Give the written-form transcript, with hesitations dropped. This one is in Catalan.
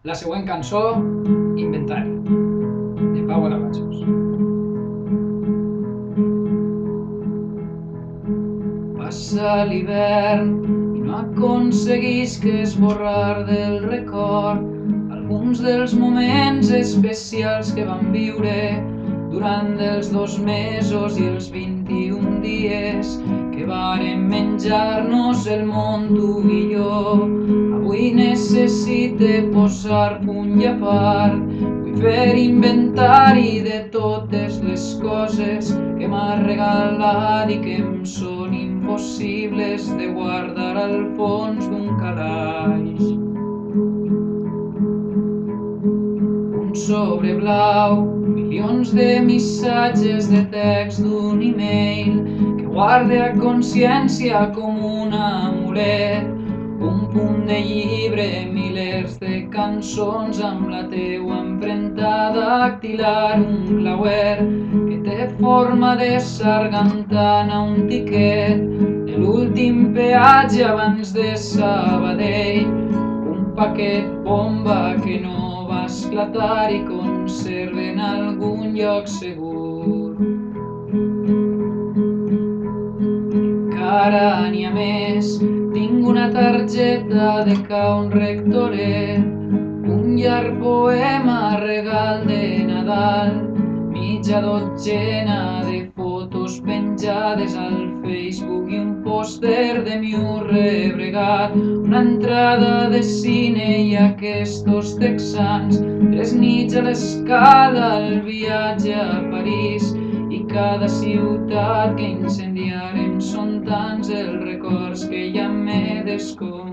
La següent cançó, Inventari, de Pau Alabachos. Passa l'hivern i no aconseguisc esborrar del record alguns dels moments especials que vam viure durant els 2 mesos i els 21 dies que vàrem menjar-nos el món, tu i jo. Avui necessite posar punt i a part, vull fer inventari de totes les coses que m'ha regalat i que em són impossibles de guardar al fons d'un calaix. Un sobre blau, milions de missatges de text d'un e-mail que guarde a consciència com un amulet, un punt de llibre, milers de cançons amb la teua empremta dactilar, un clauer que té forma de sargantana, un tiquet de l'últim peatge abans de Sabadell, un paquet bomba que no va esclatar i conserva en algun lloc segur. Encara n'hi ha més, tinc una targeta de Count Rectoret, un llarg poema regal de Nadal, mitja dotzena de fotos penjades al Facebook i un pòster de Miu rebregat, una entrada de cine i aquests texans, 3 nits a l'escala, el viatge a París i cada ciutat que incendiarem són tants els records que ja m'he descomptat.